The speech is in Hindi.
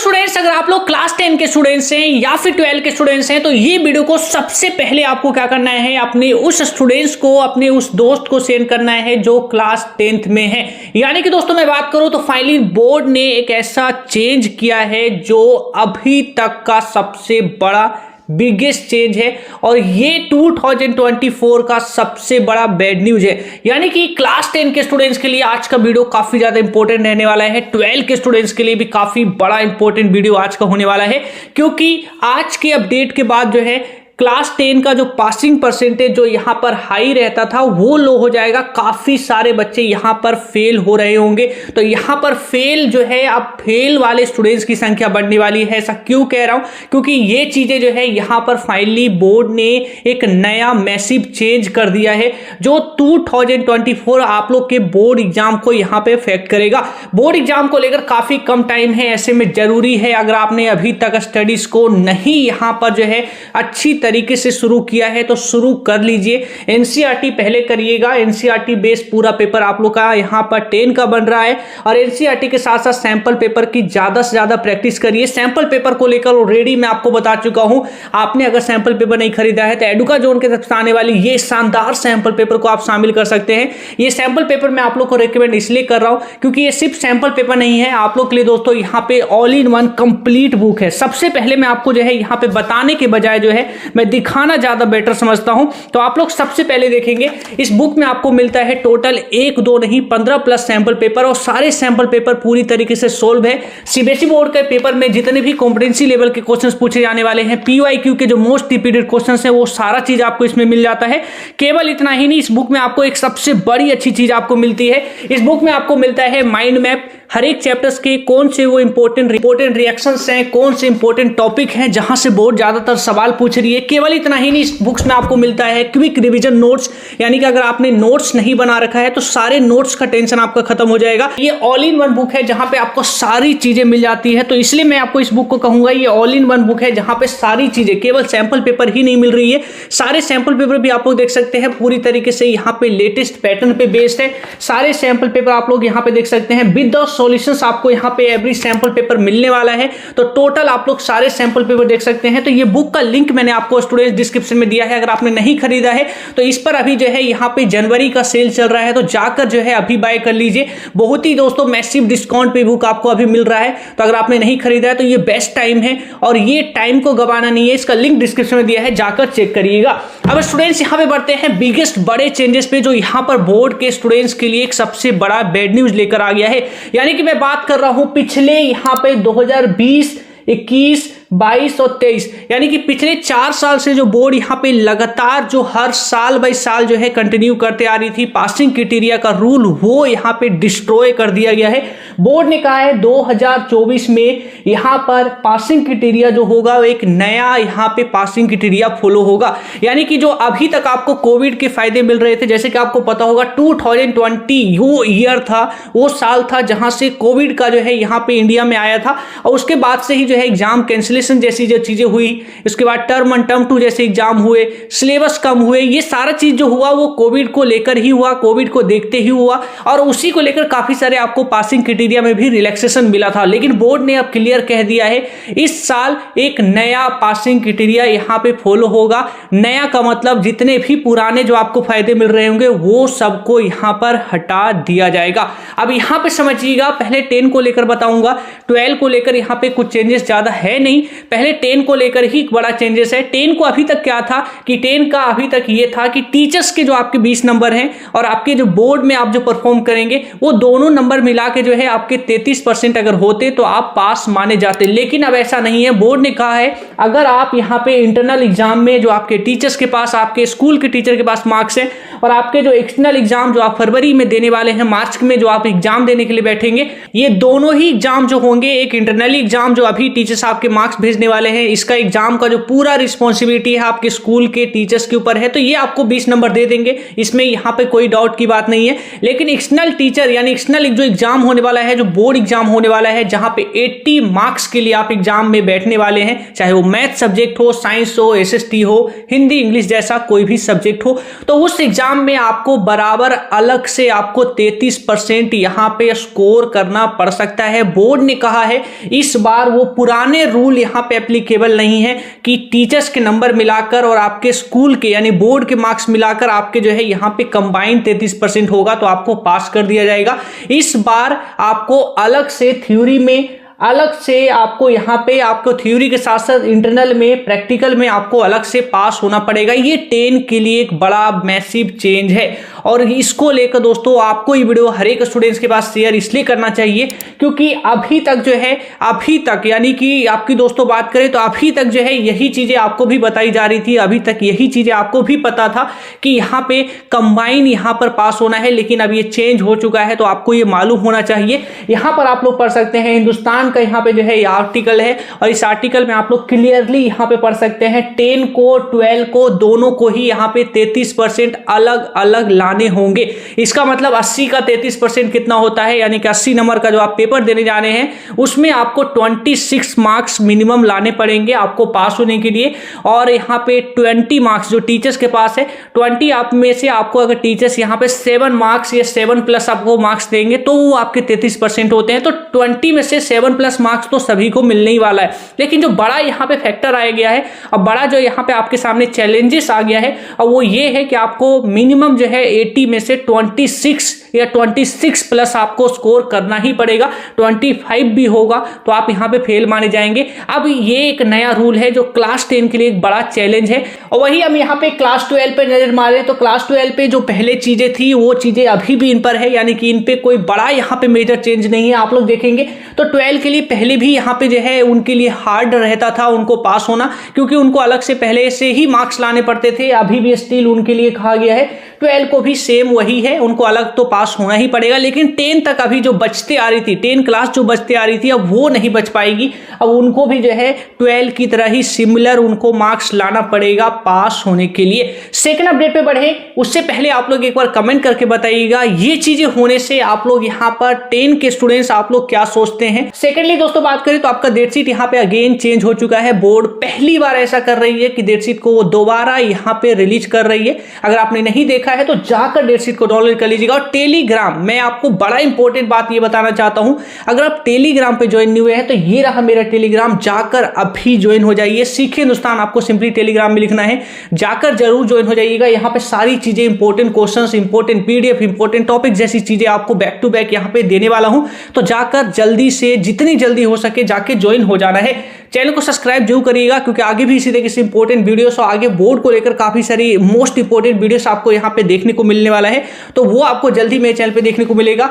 स्टूडेंट्स, अगर आप लोग क्लास 10 के स्टूडेंट्स हैं या फिर 12 के स्टूडेंट्स हैं तो ये वीडियो को सबसे पहले आपको क्या करना है, अपने उस स्टूडेंट्स को, अपने उस दोस्त को सेंड करना है जो क्लास 10th में है। यानी कि दोस्तों मैं बात करूं तो फाइनली बोर्ड ने एक ऐसा चेंज किया है जो अभी तक का सबसे बड़ा बिगेस्ट चेंज है और ये 2024 का सबसे बड़ा बैड न्यूज है। यानी कि क्लास 10 के स्टूडेंट्स के लिए आज का वीडियो काफी ज्यादा इंपॉर्टेंट रहने वाला है। 12 के स्टूडेंट्स के लिए भी काफी बड़ा इंपॉर्टेंट वीडियो आज का होने वाला है, क्योंकि आज के अपडेट के बाद जो है क्लास 10 का जो पासिंग परसेंटेज जो यहां पर हाई रहता था वो लो हो जाएगा। काफी सारे बच्चे यहां पर फेल हो रहे होंगे, तो यहां पर फेल जो है, अब फेल वाले स्टूडेंट्स की संख्या बढ़ने वाली है। ऐसा क्यों कह रहा हूं, क्योंकि ये चीजें जो है यहां पर फाइनली बोर्ड ने एक नया मैसिव चेंज कर दिया है जो 2024 आप लोग के बोर्ड एग्जाम को यहां पे इफेक्ट करेगा। बोर्ड एग्जाम को लेकर काफी कम टाइम है, ऐसे में जरूरी है अगर आपने अभी तक स्टडीज को नहीं यहां पर जो है अच्छी तरीके से शुरू किया है तो शुरू कर लीजिए। एनसीईआरटी पहले करिएगा। एनसीईआरटी बेस पूरा पेपर आप लोग का यहां पर 10 का बन रहा है और एनसीईआरटी के साथ साथ सैंपल पेपर की ज्यादा से ज्यादा प्रैक्टिस करिए। सैंपल पेपर को लेकर ऑलरेडी मैं आपको बता चुका हूं, आपने अगर सैंपल पेपर नहीं खरीदा है तो एडुका जोन के तरफ से आने वाली ये शानदार सैंपल पेपर को आप शामिल कर सकते हैं। ये सैंपल पेपर मैं आप लोग को रिकमेंड इसलिए कर रहा हूं क्योंकि ये सिर्फ सैंपल पेपर नहीं है, आप लोग के लिए दोस्तों यहां पे all in one complete book है। सबसे पहले मैं आपको जो है यहां पे बताने के बजाय जो है मैं दिखाना ज्यादा बेटर समझता हूं, तो आप लोग सबसे पहले देखेंगे इस बुक में आपको मिलता है टोटल 1 2 नहीं 15 प्लस सैंपल पेपर और सारे सैंपल पेपर पूरी तरीके से सोल्व है। सीबीएसई बोर्ड के पेपर में जितने भी कॉम्पिटेंसी लेवल के क्वेश्चंस पूछे जाने वाले हैं, पीवाईक्यू के जो मोस्ट रिपीटेड क्वेश्चंस हैं वो सारा चीज आपको इसमें मिल जाता है। केवल इतना ही नहीं, इस बुक में आपको एक सबसे बड़ी अच्छी चीज आपको मिलती है। इस बुक में आपको मिलता है माइंड मैप, हर एक चैप्टर्स के कौन से वो इंपॉर्टेंट रिएक्शंस हैं, कौन से इंपॉर्टेंट टॉपिक हैं जहां से बोर्ड ज्यादातर सवाल पूछ रही है। केवल इतना ही नहीं, इस बुक्स में आपको मिलता है क्विक रिवीजन नोट्स, यानी कि अगर आपने नोट्स नहीं बना रखा है तो सारे नोट्स का टेंशन आपका खत्म हो जाएगा। ये ऑल इन वन बुक है जहां पे आपको सारी चीजें मिल जाती है, तो इसलिए मैं आपको इस बुक को कहूंगा ये ऑल इन वन बुक है जहां पे सारी चीजें, केवल सैंपल पेपर ही नहीं मिल रही है, सारे सैंपल पेपर भी आप लोग देख सकते हैं पूरी तरीके से यहाँ पे लेटेस्ट पैटर्न पे बेस्ड है। सारे सैंपल पेपर आप लोग यहाँ पे देख सकते हैं विद द सॉल्यूशंस, आपको यहाँ पे एवरी सैंपल पेपर मिलने वाला है। तो टोटल आप लोग सारे सैंपल पेपर देख सकते हैं। तो ये बुक का लिंक मैंने आपको स्टूडेंट्स डिस्क्रिप्शन में दिया है, अगर आपने नहीं खरीदा है तो इस पर अभी जो है यहाँ पे जनवरी का सेल चल रहा है, तो जाकर जो है अभी बाय कर लीजिए। बहुत ही दोस्तों मैसिव डिस्काउंट पे बुक आपको अभी मिल रहा है, तो अगर आपने नहीं खरीदा है तो ये बेस्ट टाइम है और ये टाइम को गवाना नहीं है। इसका लिंक डिस्क्रिप्शन में दिया है, जाकर चेक करिएगा। अब स्टूडेंट्स यहाँ पे बढ़ते हैं बिगेस्ट बड़े चेंजेस पे जो यहाँ पर बोर्ड के स्टूडेंट्स के लिए एक सबसे बड़ा बैड न्यूज लेकर आ गया है। यानी कि मैं बात कर रहा हूं पिछले यहाँ पे 2020, 21, 22 और 23, यानी कि पिछले 4 साल से जो बोर्ड यहाँ पे लगातार जो हर साल बाई साल जो है कंटिन्यू करते आ रही थी पासिंग क्राइटेरिया का रूल, वो यहाँ पे डिस्ट्रॉय कर दिया गया है। बोर्ड ने कहा है 2024 में यहाँ पर पासिंग क्राइटेरिया जो होगा वो एक नया यहाँ पे पासिंग क्राइटेरिया फॉलो होगा। यानी कि जो अभी तक आपको कोविड के फायदे मिल रहे थे, जैसे कि आपको पता होगा 2020 वो ईयर था, वो साल था जहां से कोविड का जो है यहाँ पे इंडिया में आया था और उसके बाद से ही जो है एग्जाम कैंसिलेशन जैसी जो चीजें हुई, उसके बाद टर्म 1 टर्म 2 जैसे एग्जाम हुए, सिलेबस कम हुए, ये सारा चीज जो हुआ वो कोविड को लेकर ही हुआ, कोविड को देखते ही हुआ और उसी को लेकर काफी सारे आपको पासिंग क्राइटेरिया में भी रिलैक्सेशन मिला था। लेकिन बोर्ड ने अब क्लियर कह दिया है इस साल एक नया पासिंग क्राइटेरिया यहाँ पे फॉलो होगा। नया का मतलब जितने भी पुराने जो आपको फायदे मिल रहे होंगे वो सबको यहाँ पर हटा दिया जाएगा। अब यहाँ पे समझिएगा, पहले 10 को लेकर बताऊंगा, 12 को लेकर यहाँ पे कुछ चेंजेस ज्यादा है नहीं, पहले 10 को लेकर ही बड़ा चेंजेस है। 10 को अभी तक क्या था कि 10 का अभी तक ये था कि टीचर्स के जो आपके 20 नंबर हैं और आपके जो बोर्ड में आप जो परफॉर्म करेंगे वो दोनों नंबर मिला के जो है आपके 33% अगर होते तो आप पास माने जाते। लेकिन अब ऐसा नहीं है। बोर्ड ने कहा है अगर आप यहाँ पे इंटरनल एग्जाम में जो आपके टीचर्स के पास, आपके स्कूल के टीचर के पास मार्क्स है और आपके जो एक्सटर्नल एग्जाम जो आप फरवरी में देने वाले हैं, मार्च में जो आप एग्जाम देने के लिए बैठेंगे, ये दोनों ही एग्जाम जो होंगे, एक इंटरनली एग्जाम जो अभी टीचर्स आपके मार्क्स मार्क्स भेजने वाले हैं। इसका एग्जाम का जो पूरा रिस्पॉन्सिबिलिटी है आपके स्कूल के टीचर्स के ऊपर है, तो ये आपको 20 नंबर दे देंगे, इसमें यहाँ पे कोई डाउट की बात नहीं है। लेकिन एक्सटर्नल टीचर यानी एक्सटर्नल जो एग्जाम होने वाला है, जो बोर्ड एग्जाम होने वाला है, जहां पे 80 मार्क्स के लिए आप एग्जाम में बैठने वाले हैं, चाहे वो मैथ सब्जेक्ट हो, साइंस हो, एसएसटी हो, हिंदी इंग्लिश जैसा कोई भी सब्जेक्ट हो, तो उस एग्जाम में आपको बराबर अलग से आपको 33% यहां पे स्कोर करना पड़ सकता है। बोर्ड ने कहा है इस बार वो पुराने रूल यहां पे एप्लीकेबल नहीं है कि टीचर्स के नंबर मिलाकर और आपके स्कूल के यानी बोर्ड के मार्क्स मिलाकर आपके जो है यहां पे कंबाइंड 33% होगा तो आपको पास कर दिया जाएगा। इस बार आपको अलग से थ्योरी में अलग से आपको यहाँ पे आपको थ्योरी के साथ साथ इंटरनल में प्रैक्टिकल में आपको अलग से पास होना पड़ेगा। ये 10 के लिए एक बड़ा मैसिव चेंज है और इसको लेकर दोस्तों आपको ये वीडियो हर एक स्टूडेंट्स के पास शेयर इसलिए करना चाहिए क्योंकि अभी तक जो है अभी तक यानी कि आपकी दोस्तों बात करें तो अभी तक जो है यही चीजें आपको भी बताई जा रही थी, अभी तक यही चीजें आपको भी पता था कि यहाँ पे कंबाइन यहाँ पर पास होना है, लेकिन अब ये चेंज हो चुका है तो आपको ये मालूम होना चाहिए। यहाँ पर आप लोग पढ़ सकते हैं हिंदुस्तान का यहाँ पे जो है आर्टिकल है और इस आर्टिकल में आप लोग क्लियरली यहाँ पे पढ़ सकते हैं 10 को 12 को दोनों को ही यहाँ पे 33% अलग अलग लाने होंगे। इसका मतलब 80 का 33% कितना होता है, यानी कि 80 नंबर का जो आप पेपर देने जा रहे हैं उसमें आपको 26 मार्क्स मिनिमम लाने पड़ेंगे आपको पास होने के लिए। और यहाँ पे 20 मार्क्स जो टीचर्स के पास है, 20 आप में से आपको अगर टीचर्स यहाँ पे 7 मार्क्स या 7+ आपको मार्क्स देंगे तो वो आपके 33% होते हैं। तो 20 में से 7+ मार्क्स तो सभी को मिलने ही वाला है। लेकिन जो बड़ा यहाँ पे फैक्टर आ गया है और बड़ा जो यहाँ पे आपके सामने चैलेंजेस आ गया है और वो ये है कि आपको मिनिमम जो है 80 में से 26 या 26+ आपको स्कोर करना ही पड़ेगा। 25 भी होगा तो आप यहाँ पे फेल माने जाएंगे। अब ये एक नया रूल है जो क्लास 10 के लिए एक बड़ा चैलेंज है। और वही हम यहाँ पे क्लास 12 पे नजर मारे तो क्लास 12 पे जो पहले चीजें थी वो चीजें अभी भी इन पर है, यानी कि इन पे कोई बड़ा यहाँ पे मेजर चेंज नहीं है। आप लोग देखेंगे तो 12 के लिए पहले भी यहाँ पे जो है उनके लिए हार्ड रहता था उनको पास होना, क्योंकि उनको अलग से पहले से ही मार्क्स लाने पड़ते थे। अभी भी स्टिल उनके लिए कहा गया है 12 को भी सेम वही है, उनको अलग तो पास होना ही पड़ेगा। लेकिन 10 तक अभी जो बचते आ रही थी, 10 क्लास जो बचते आ रही थी अब वो नहीं बच पाएगी। अब उनको भी जो है 12 की तरह ही सिमिलर उनको मार्क्स लाना पड़ेगा पास होने के लिए। सेकंड अपडेट पे बढ़े उससे पहले आप लोग एक बार कमेंट करके बताइएगा ये चीजें होने से आप लोग यहाँ पर 10 के स्टूडेंट्स आप लोग क्या सोचते हैं। सेकेंडली दोस्तों बात करें तो आपका डेट शीट यहाँ पे अगेन चेंज हो चुका है। बोर्ड पहली बार ऐसा कर रही है कि डेट शीट को वो दोबारा यहाँ पे रिलीज कर रही है। अगर आपने नहीं देखा है तो जाकर डेट शीट को डाउनलोड कर लीजिएगा। और टेलीग्राम, मैं आपको बड़ा इंपॉर्टेंट बात ये बताना चाहता हूं, अगर आप टेलीग्राम पे ज्वाइन नहीं हुए हैं तो ये रहा मेरा टेलीग्राम, जाकर अभी ज्वाइन हो जाइए। सीखे हिंदुस्तान आपको सिंपली टेलीग्राम में लिखना है, जाकर जरूर ज्वाइन हो जाइएगा। यहाँ पे सारी चीजें important questions, important PDF, important topic जैसी चीजें आपको बैक टू बैक यहाँ पे देने वाला हूं। तो जाकर जल्दी से जितनी जल्दी हो सके जाके ज्वाइन हो जाना है। चैनल को सब्सक्राइब जरूर करिएगा क्योंकि आगे भी इसी तरीके से इंपॉर्टेंट वीडियोस और आगे बोर्ड को लेकर काफी सारी मोस्ट इंपॉर्टेंट वीडियोस आपको यहाँ पे देखने को मिलने वाला है, तो वो आपको जल्दी मेरे चैनल पे देखने को मिलेगा।